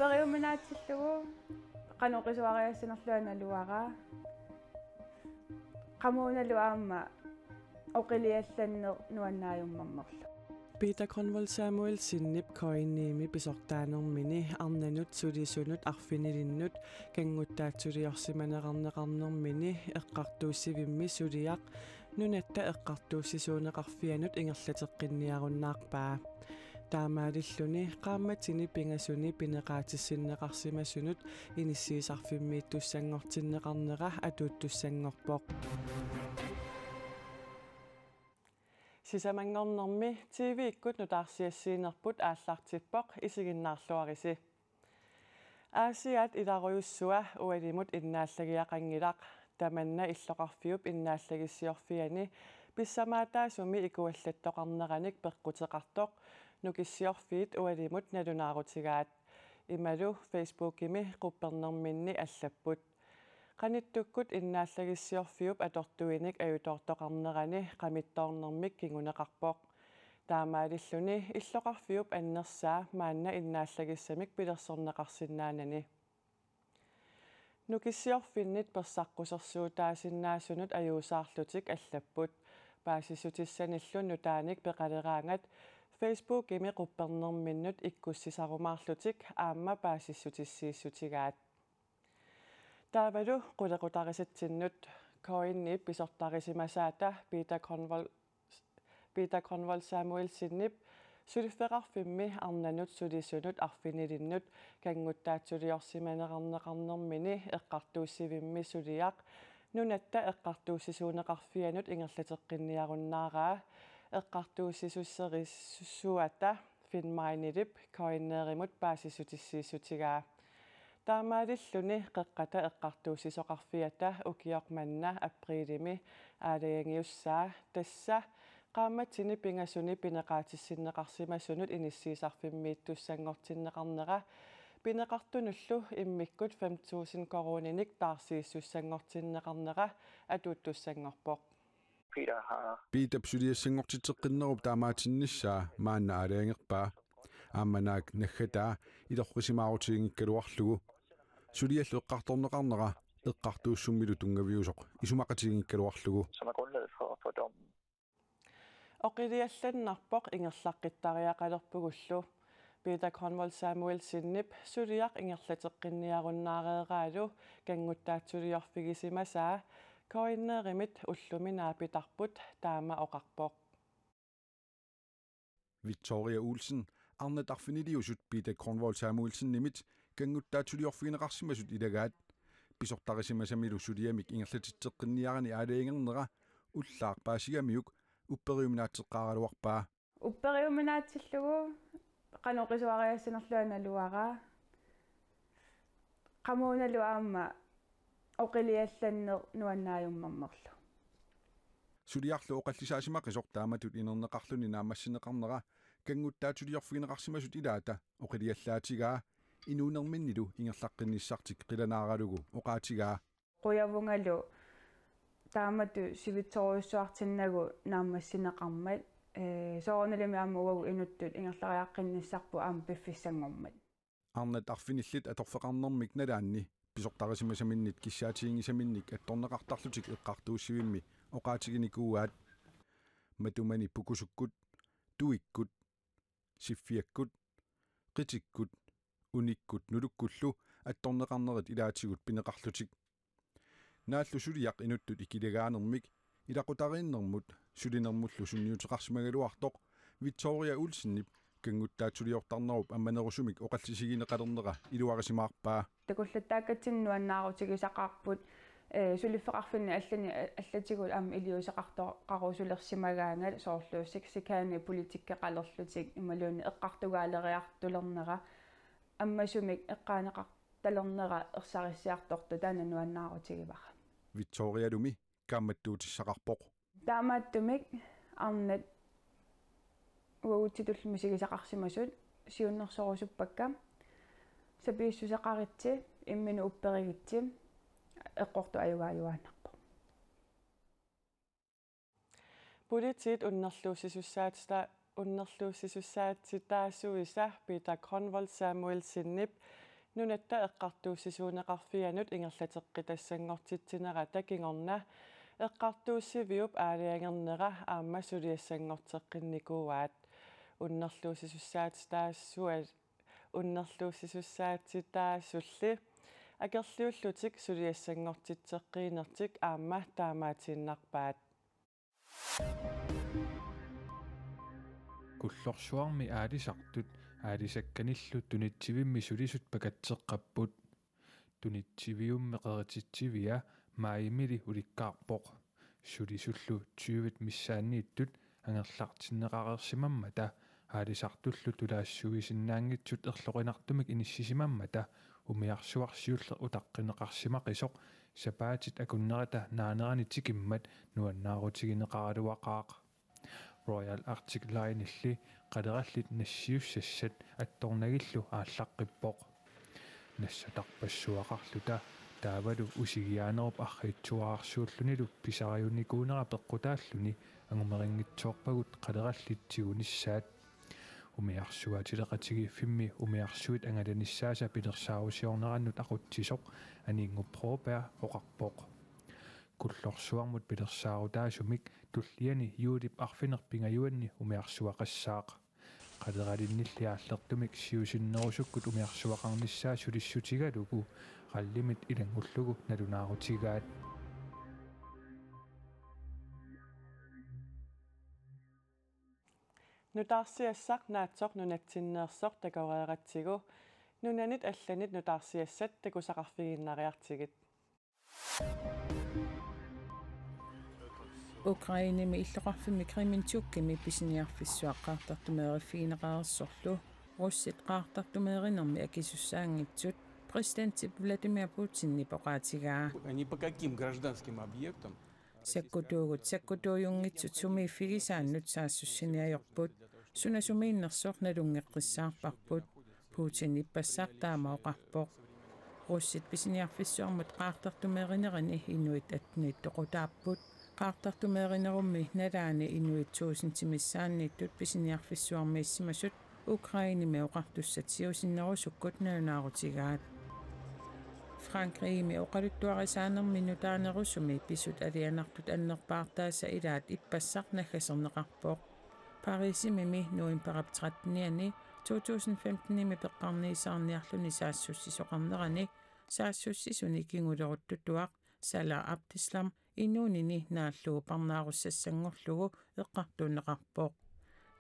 Upperiuminaatsillugu qanuqisuariassinerluanaluara qamuunalu aamma oqiliallanneq nuannaajummarnerlu. Peter Kronvold Samuel sinnip koinniimi pisortaanermini arnanut sulisunut arfinilinnut kanguttaatsuliorsimaneqarneqarnermini eqqartuussivimmi suliaq nunatta eqqartuussisuuneqarfianut ingerlateqqinniarunnaarpaa taamaalilluni qaammatini pingasuni pineqaatissinneqarsimasunut inissiisarfimmiittussangortinneqarnera atuuttussangorpoq Sisamangornermi TV-ikkut nutaarsiassiinerput aallartippoq isiginnaarluarisi. Aasiat ilaruyussua ualimut innaallagiaqangilaq tamanna illoqarfiup innaallagissiorfiani pissamaataasumi ikuallattoqarneranik peqquteqartoq nukissiorfiit ualimut nalunaarutigaat imalu Facebook-imi quppernerminni allapput qanittukkut innaallagissiorfiup atortuinik ajutoortoqarnerani qamittoornermik kinguneqarpoq taamaalilluni illoqarfiup annersaa maanna innaallagissamik pilersorneqarsinnaanani nukissiorfinnit persaqqussersuutaasinnaassunut ajuusaarlutik allapput paasissutисsanиллу нутааник пеқалераангат Facebook-ими quppernerminnut ikkussisarumaarlutik aamma paasissutissiissutigaat taavalu qulequtarisattinnut koinniip pisortarisimasaata Peter Kronvold Samuel sinnip sulifferarfimmi arnanut sulisunut arfinilinnut kanguttaatsuliorsimaneqarneqarnermini eqqartuussivimmi suliaq nunatta eqqartuussisuuneqarfianut ingerlateqqinniarunnaaraa eqqartuussisusserisussuata finmainilip koinneerimut paasissutissiissutigaa taamaalilluni qeqqata eqqartuussisoqarfiata ukiormanna apriilimi aalayangiussaa tassa qaammatini pingasuni pineqaatissinneqarsimasunut inissiisarfimmiittussangortinneqarnera pineqartunullu immikkut 5.000 koroninik taarsiissussangortinneqarnera atuuttussangorpoq Peter psuliassangortitteqinnerup taamaatinnissaa maanna aalayangerpaa aamanaak naggataa ilorqisimaarutiginkkaluarlugu suliallu eqqartorneqarnera eqqartuussummilu tungaviusoq isumaqatiginkkaluarlugu for dommen. Oqiliallannarpoq ingerlaqittariaqalerpugullu Peter Kronvold Samuel sinnip suliaq ingerlateqqinniarunnaareeraalu kanguttaatsuliorfigisimasaa koinneerimit ulluminaapitarput taama oqarpoq Victoria Olsen Arne darfiniliusut Peter Kronvold Samuelsen nimit kanguttaatsuliorfigineqarsimasut ilagaat pisortarisimasamilu suliamik ingerlatitteqqinniarani aalaingernera ullaaq paasigamiuk upperiuminaatseqqaaraluarpaa Upperiuminaatsillugu qanuqisuariassinerluanaluara qamuunalu aamma oqiliallanneq nuannaajummarnerlu suliarlu oqallisaasimaqisoq taamatut inerneqarluni naamassineqarnera kanguttaatsuliorfigineqarsimasut ilaata oqiliallaatigaa inuunerminnilu ingerlaqqinissartik qilanaaralugu oqaatigaa quyavungalu taamatu sivitsoruussuartinnagu naamassineqarmat soornalimi aamma uagu inuttut ingerlariaqqinissarpu aamma piffissangormat arnat arfinillit atorfeqarnermik nalaanni pisortarisimasaminnit kissaatigingisaminnik attorneqartarlutik eqqartuussivimmi oqaatiginikuugaat matumani pukusukkut tuikkut siffiakkut qitikkut unikkut nulukkullu attorneqarnerit ilaatigut pineqarlutik naallu suliaq inuttut ikilagaanermik ilaqutariinnermut sulinermullu sunniuteqarsimagaluartoq Victoria Olsennip kanguttaatsuliortarnerup ammanerusumik oqallisigineqalernera iluarisimaarpaa takullattaakkatinnuannaarutikisaqarput sulifфеқарфинни аллани аллатигул аама илиусақартоқарусулерсимагаанга соорлууссик сикаани политиккеқалерлутик ималууни эққартугаалериартулернера аммасумик эққаанеқарталернера ерсариссиарторто таанануаннаарутигивара Victoria Lumi камматтуутиссақарпоқ таамааттумик арнат уагутситуллумисигисақарсимасут сиуннерсорусуппакка сапииссусеқаритси иммину упперигитси эққорту аюгааюааннарпо Politit unnerluussissussaatitaasuisa Peter Kronvold Samuel sinnip Nunetta eqqartuussisuuneqarfianut ingerlateqqitassangortitsinera takingorna eqqartuussiviup aaliangernera aamma suliassangorteqqinnikuaat unnerluusisussaatitaasulli акерлиуллутик сулиассангортитсеққиинертик аама таамаатииннарпаат куллорсуарми аалисартут аалисакканиллу тунитсивимми сулисут пакатсеққаппут тунитсивиумме қерититсивиа маимили уликкаарпоқ сулисуллу 20 миссааннииттут ангерлартиннеқарерсимаммата аалисартуллу тулаассуисиннаангитсут ерлоқинартумик иниссисимаммата умиарсуарсиуллер утаққинеқарсимақисоқ сапаатит акуннерата наанерани тикиммат нуаннаарутигинеқаралуақаақ Royal Arctic Line илли қалераллит нассиуссассат атторнагиллу ааллаққиппоқ нассатарпассуақарлута таавалу усигиаанеруп арриитсуаарсууллунилу писариуникуунера пеққутааллуни ангумерингитсоорпагут қалераллитсигуниссаат умиарсуатилеқатиги фимми умиарсуит ангаланиссааса пилерсаарусиорнераннут ақутсисоқ анингуппроопаа оқарпоқ куллорсуармут пилерсаарутаасумик туллиани юулип арфинерпингаюанни умиарсуақассаақ қалералинниллиааллертумик сиусиннерусуккут умиарсуақарниссаа сулиссутигалугу қаллимит илангуллугу налунаарутигаат нутаарсиассақ наатсоқ нунатсиннеерсоқ такореератсигу нунанит алланит нутаарсиассат такусақарфигиннариартигит Ukrainimi иллоқарфими криминтуккими писиниарфиссуаққартартумеериффигинеқарерсорлу русsit qaartartumeerinnermi акисуссаангитсут президент Владимир Путинни поqaatigaa Они по каким гражданским объектам? саккутуугут сумииффигисааннут саассуссиниайорпут сунасумииннерсоқ налунгеққиссаарпарпут Путин иппассаартаамаоқарпоқ русsit писиниарфиссуармут qaartartumeerinерини инуит атнииттоқутааппут qaartartumeerinерумми налаани инуит 1000 тимиссаанниттут писиниарфиссуармииссимасут Украиними оқартуссатсиусиннерусуккут налунаарутигаат Франкриими оқалуттуарисаанерми нутаанерусуми писут алианартут аннерпаартааса илаат иппассақ наггасернеқарпоқ Парисимими ноимперап 2015-ними пеққарниисаарниарлуни саассуссисоқарнерани саассуссисуни кингулеруттутуақ Сала Абдислам инуунини нааллугу парнааруссассангорлугу эққартуунеқарпоқ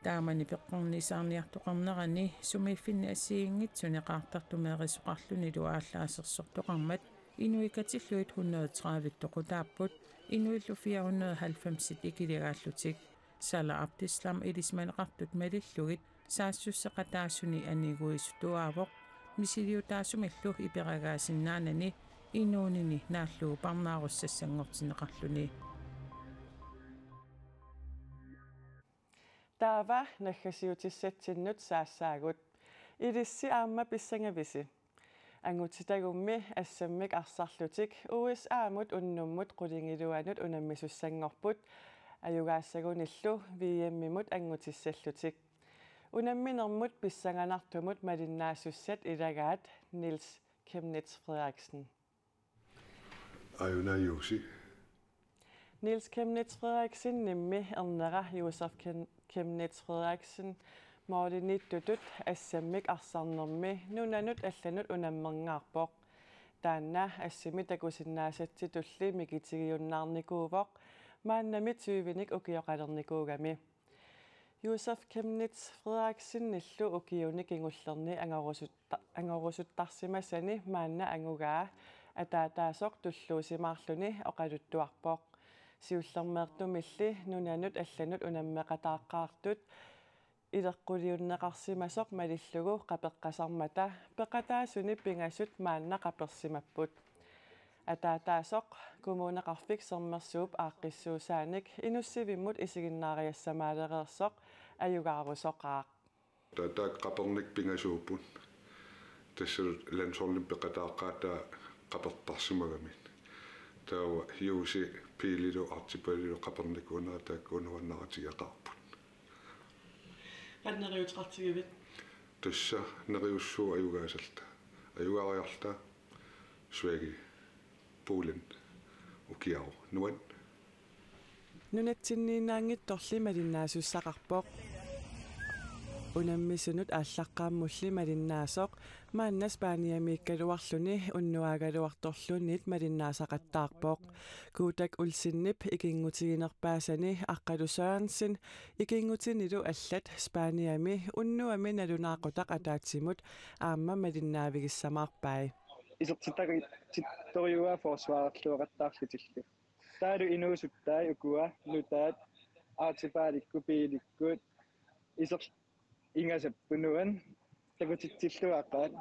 таамани пеққарниисаарниартоқарнерани сумииффинни ассигингитсуни qaartartumeerisuqarluni луааллаасерсортоқармат инуикатиллуит 130 тоқутааппут инуиллу 490 икилигааллутик Сала Абдислам илисманеқартут малиллугит саассуссеқатаассуни анигуисутуаавоқ мисилиутаасумиллу иперагаасиннаанани инуунини нааллугу парнааруссассангортинеқарлуни таава наггасиутиссатсиннут саассаагут илисси аама писсангависи ангутитагумми ассаммик арсарлутик USA-мут уннуммут qulingilуанут унаммисуссангорпут аюгаассагуниллу VM-мимут ангутиссаллутик унамминермут писсанганартумут малиннаассуссат илагаат Niels Chemnitz Frederiksen Ayunajusi. Niels Chemnitz Frederiksen nimmi ernera Josef Chemnitz Frederiksen maaliниттутут ассаммик арсарнерми нунанут алланут унаммернаарпоқ таанна ассими такусиннаасатситулли микитигиуннаарникуувоқ мааннами 20-ник укиоқалерникуугами Josef Chemnitz Frederiksen ниллу укиуник ингуллерни ангорусуттарсимасани маанна ангугаа атаатаасоқ туллуусимаарлуни оқалуттуарпоқ сиуллермеэртумилли нунанут алланут унаммеқатааққаартут илеққулиуннеқарсимасоқ малиллугу қапеққасармата пеқатаасуни пингасут маанна қаперсимаппут атаатаасоқ коммунеқарфик сермерсууп ааққиссуусааник инуссивиммут исигиннаариассамаалереерсоқ аюгаарусоқаақ таак қаперник пингасууппут тассу лансорлим пеқатааққаата қапертарсимагамин таава хиуси пилилу артипалилу қаперникуунера тааккуунуаннаратигеқарпут qanнериутеқартигивит тасса нериуссуу аюгаасалта аюариарта Sverige, Polen ukiao nuan нунатсинниинаангитторли малиннаасуссақарпоқ унаммисунут ааллаққааммулли малиннаасоқ маанна спааниамииккалуарлүни уннуаагалуарторлунит малиннаасақаттаарпоқ куутак улсиннип икингутигинерпаасани аққалусаансин икингутинилу аллат спааниами уннуами налунаақутақ атаатсимут аама малиннаавигиссамаарпай исертитаги титториуа форсваарлуақаттаарлутиллу таалу инуусуттай укуа нутаат аатипааликку пииликкут исер ингасаппунуан такутитсиллуаққаат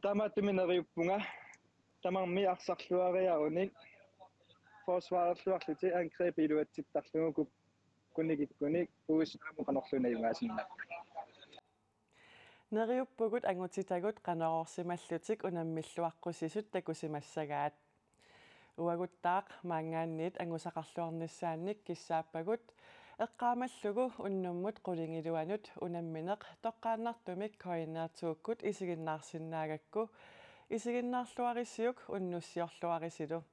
тамааттуминериуппунга тамарми арсарлуариаруник форсваарлуарлути ангрепилуатситтарлугу кунигиккуник уусааму канорлунаюгаасинна нериуппугут ангутитагут канаорсималлутик унаммиллуаққусисут такусимассагаат уагуттаақ маангаанниит ангусақарлуарниссаанник киссааппагут эққаамаллугу уннуммут қулингилуанут унамминеқ тоққааннартумик коиннаатууккут исигиннаарсинаагакку исигиннаарлуарисиук уннуссиорлуарисилу